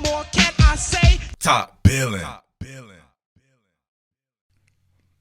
more can I say? Top Billin.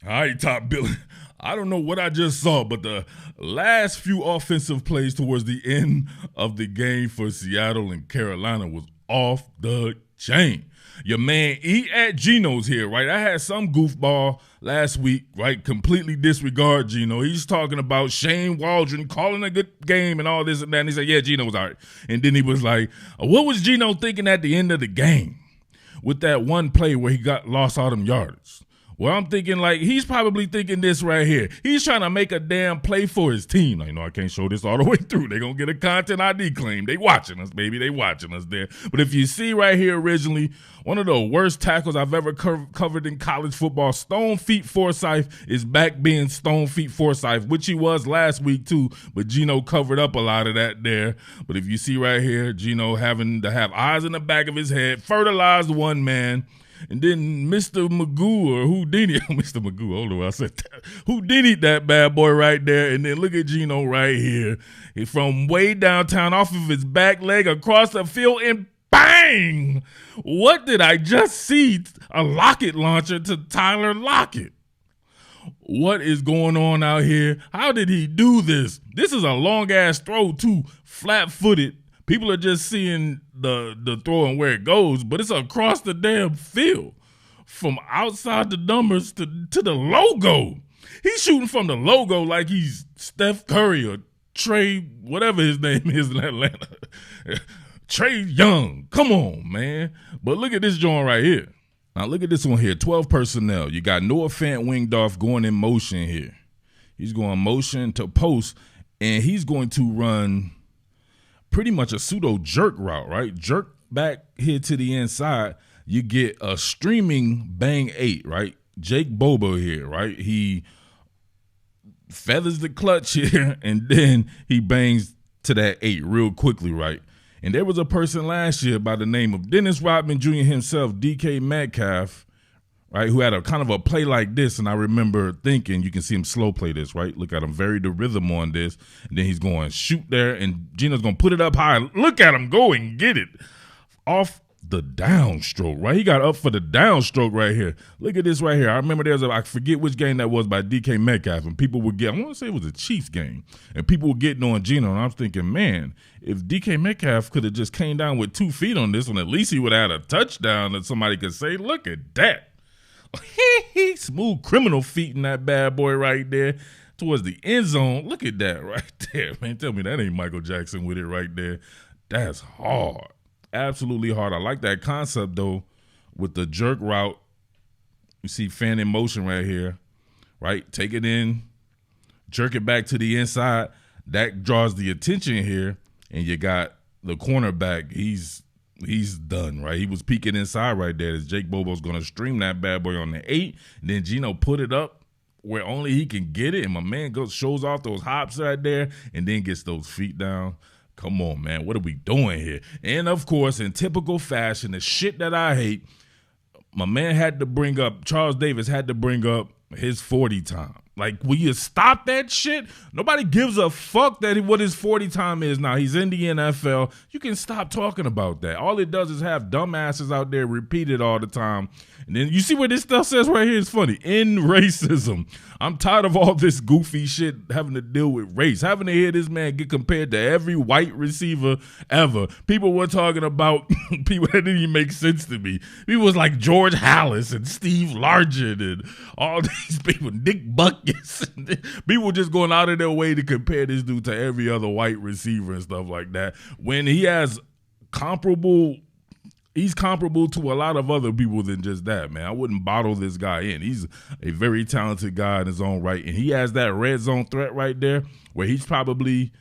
All right, Top Billin. I don't know what I just saw, but the last few offensive plays towards the end of the game for Seattle and Carolina was off the chain. Your man at Geno's here, right? I had some goofball last week, right? Completely disregard Geno. He's talking about Shane Waldron calling a good game and all this and that. And he said, yeah, Geno's all right. And then he was like, what was Geno thinking at the end of the game with that one play where he lost all them yards? Well, I'm thinking like he's probably thinking this right here. He's trying to make a damn play for his team. Like, no, I can't show this all the way through. They're going to get a content ID claim. They watching us, baby. They watching us there. But if you see right here originally, one of the worst tackles I've ever covered in college football, Stone Feet Forsythe is back being Stone Feet Forsythe, which he was last week too, but Geno covered up a lot of that there. But if you see right here, Geno having to have eyes in the back of his head, fertilized one man, and then Mr. Magoo or Houdini, Mr. Magoo, hold on, I said that. Houdini that bad boy right there, and then look at Geno right here. From way downtown off of his back leg across the field and bang! What did I just see? A rocket launcher to Tyler Lockett. What is going on out here? How did he do this? This is a long-ass throw, too, flat-footed. People are just seeing the throw and where it goes, but it's across the damn field. From outside the numbers to the logo. He's shooting from the logo like he's Steph Curry or Trey, whatever his name is in Atlanta. Trey Young. Come on, man. But look at this joint right here. Now look at this one here. 12 personnel. You got Noah Fant winged off going in motion here. He's going motion to post, and he's going to run pretty much a pseudo jerk route, right? Jerk back here to the inside. You get a streaming bang 8, right? Jake Bobo here, right? He feathers the clutch here, and then he bangs to that 8 real quickly, right? And there was a person last year by the name of Dennis Rodman Jr. himself, DK Metcalf, right, who had a kind of a play like this, and I remember thinking, you can see him slow play this, right? Look at him, vary the rhythm on this, and then he's going to shoot there, and Geno's going to put it up high. Look at him go and get it off the downstroke, right? He got up for the downstroke right here. Look at this right here. I remember I forget which game that was by DK Metcalf, and people would I want to say it was a Chiefs game, and people were getting on Geno, and I'm thinking, man, if DK Metcalf could have just came down with 2 feet on this one, at least he would have had a touchdown that somebody could say, look at that. Smooth criminal feet in that bad boy right there towards the end zone. Look at that right there, man. Tell me that ain't Michael Jackson with it right there. That's hard. Absolutely hard. I like that concept, though, with the jerk route. You see fan in motion right here, right? Take it in, jerk it back to the inside. That draws the attention here, and you got the cornerback. He's done, right? He was peeking inside right there as Jake Bobo's going to stream that bad boy on the 8. And then Geno put it up where only he can get it, and my man shows off those hops right there and then gets those feet down. Come on, man. What are we doing here? And, of course, in typical fashion, the shit that I hate, my man Charles Davis had to bring up his 40 time. Like, will you stop that shit? Nobody gives a fuck what his 40 time is now. He's in the NFL. You can stop talking about that. All it does is have dumbasses out there repeat it all the time. And then you see what this stuff says right here? It's funny. In racism. I'm tired of all this goofy shit having to deal with race. Having to hear this man get compared to every white receiver ever. People were talking about people that didn't even make sense to me. People was like George Halas and Steve Largent and all these people, Nick Buckets. People just going out of their way to compare this dude to every other white receiver and stuff like that. When he has he's comparable to a lot of other people than just that, man. I wouldn't bottle this guy in. He's a very talented guy in his own right, and he has that red zone threat right there where he's probably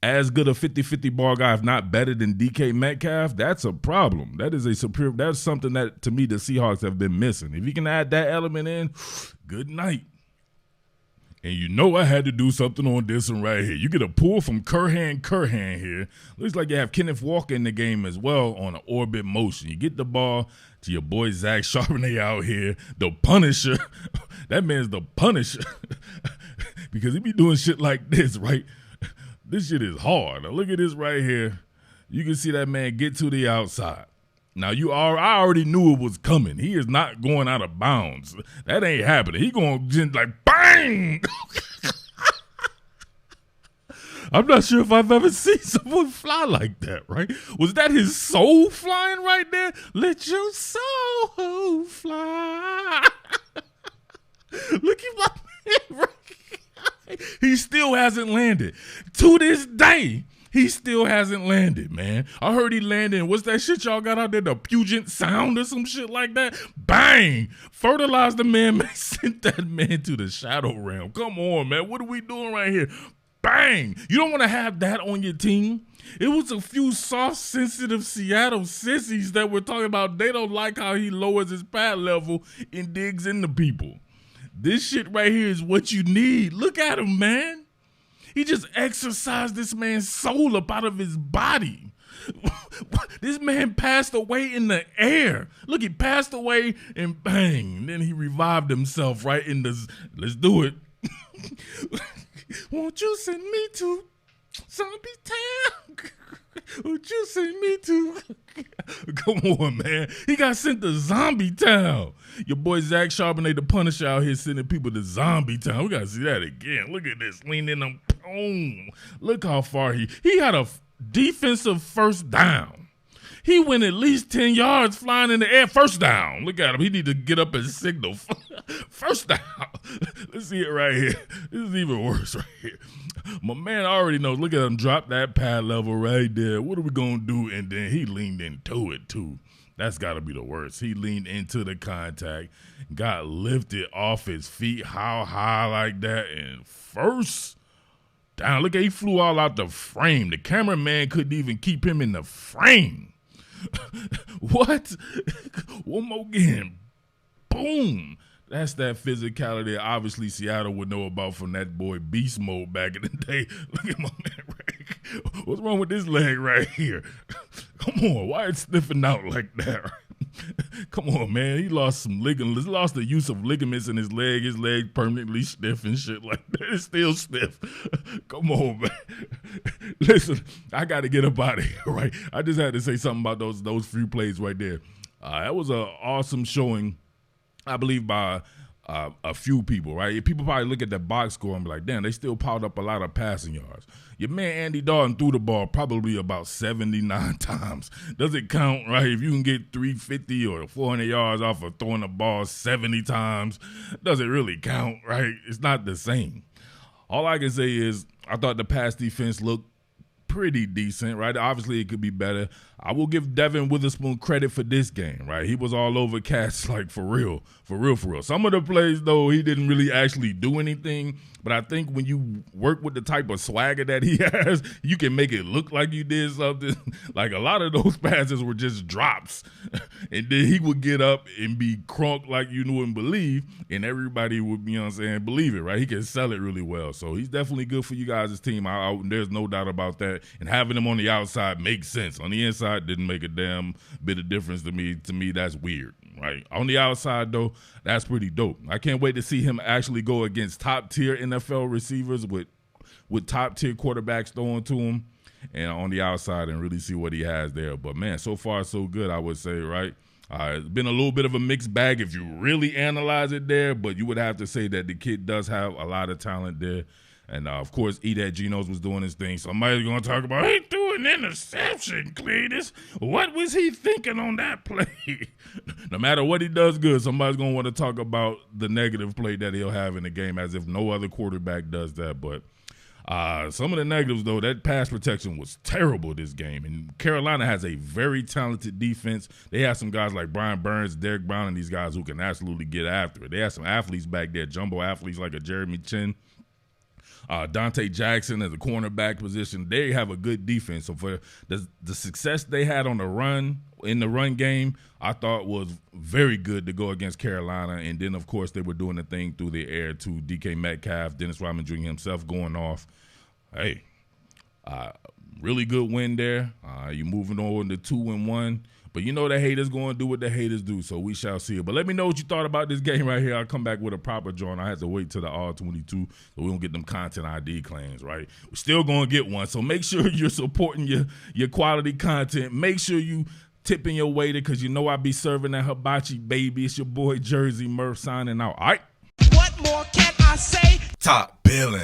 as good a 50-50 ball guy, if not better than DK Metcalf. That's a problem. That's something that, to me, the Seahawks have been missing. If you can add that element in, good night. And you know I had to do something on this one right here. You get a pull from Curhan here. Looks like you have Kenneth Walker in the game as well on an orbit motion. You get the ball to your boy Zach Charbonnet out here, the Punisher. That man's the Punisher because he be doing shit like this, right? This shit is hard. Now look at this right here. You can see that man get to the outside. Now I already knew it was coming. He is not going out of bounds. That ain't happening. He going to like bang. I'm not sure if I've ever seen someone fly like that, right? Was that his soul flying right there? Let your soul fly. Look at my man right. He still hasn't landed. To this day, he still hasn't landed, man. I heard he landed in, what's that shit y'all got out there? The Puget Sound or some shit like that? Bang! Fertilized the man, sent that man to the shadow realm. Come on, man. What are we doing right here? Bang! You don't want to have that on your team. It was a few soft, sensitive Seattle sissies that were talking about they don't like how he lowers his pad level and digs into people. This shit right here is what you need. Look at him, man. He just exorcised this man's soul up out of his body. This man passed away in the air. Look, he passed away and bang. And then he revived himself right in the, let's do it. Won't you send me to Zombie Town? Won't you send me to? Come on, man. He got sent to Zombie Town. Your boy Zach Charbonnet, the Punisher, out here sending people to Zombie Town. We got to see that again. Look at this. Lean in them. Boom. Look how far he had a defensive first down. He went at least 10 yards flying in the air. First down. Look at him. He need to get up and signal. First down. Let's see it right here. This is even worse right here. My man already knows. Look at him drop that pad level right there. What are we going to do? And then he leaned into it, too. That's got to be the worst. He leaned into the contact, got lifted off his feet, how high like that, and first down. Look, he flew all out the frame. The cameraman couldn't even keep him in the frame. What? One more again. Boom. That's that physicality obviously Seattle would know about from that boy Beast Mode back in the day. Look at my man right. What's wrong with this leg right here? Come on, why it's sniffing out like that? Come on, man. He lost some ligaments. Lost the use of ligaments in his leg. His leg permanently stiff and shit like that. It's still stiff. Come on, man. Listen, I got to get up out of here, right? I just had to say something about those few plays right there. That was an awesome showing, I believe, by a few people, right? People probably look at the box score and be like, damn, they still piled up a lot of passing yards. Your man Andy Dalton threw the ball probably about 79 times. Does it count, right? If you can get 350 or 400 yards off of throwing the ball 70 times, does it really count, right? It's not the same. All I can say is I thought the pass defense looked pretty decent, right? Obviously, it could be better. I will give Devin Witherspoon credit for this game, right? He was all over cats, like for real. Some of the plays, though, he didn't really actually do anything, but I think when you work with the type of swagger that he has, you can make it look like you did something. Like a lot of those passes were just drops, and then he would get up and be crunk like you knew and believe, and everybody would, you know what I'm saying, believe it, right? He can sell it really well, so he's definitely good for you guys' team. There's no doubt about that, and having him on the outside makes sense. On the inside, didn't make a damn bit of difference to me. To me, that's weird, right? On the outside, though, that's pretty dope. I can't wait to see him actually go against top-tier NFL receivers with top-tier quarterbacks throwing to him and on the outside and really see what he has there. But, man, so far so good, I would say, right? It's been a little bit of a mixed bag if you really analyze it there, but you would have to say that the kid does have a lot of talent there. And, of course, Geno's was doing his thing. Somebody's going to talk about, he threw an interception, Cletus. What was he thinking on that play? No matter what he does good, somebody's going to want to talk about the negative play that he'll have in the game as if no other quarterback does that. But some of the negatives, though, that pass protection was terrible this game. And Carolina has a very talented defense. They have some guys like Brian Burns, Derek Brown, and these guys who can absolutely get after it. They have some athletes back there, jumbo athletes like a Jeremy Chin. Dante Jackson as a cornerback position, they have a good defense. So for the success they had on the run, in the run game, I thought was very good to go against Carolina. And then, of course, they were doing the thing through the air to DK Metcalf, Dennis Rodman Jr. himself going off. Hey, really good win there. You're moving on to 2-1. But you know the haters going to do what the haters do, so we shall see it. But let me know what you thought about this game right here. I'll come back with a proper drawing. I had to wait till the R22 so we don't get them content ID claims, right? We're still going to get one, so make sure you're supporting your quality content. Make sure you tipping your waiter because you know I be serving that hibachi, baby. It's your boy Jersey Murph signing out. All right. What more can I say? Top Billin.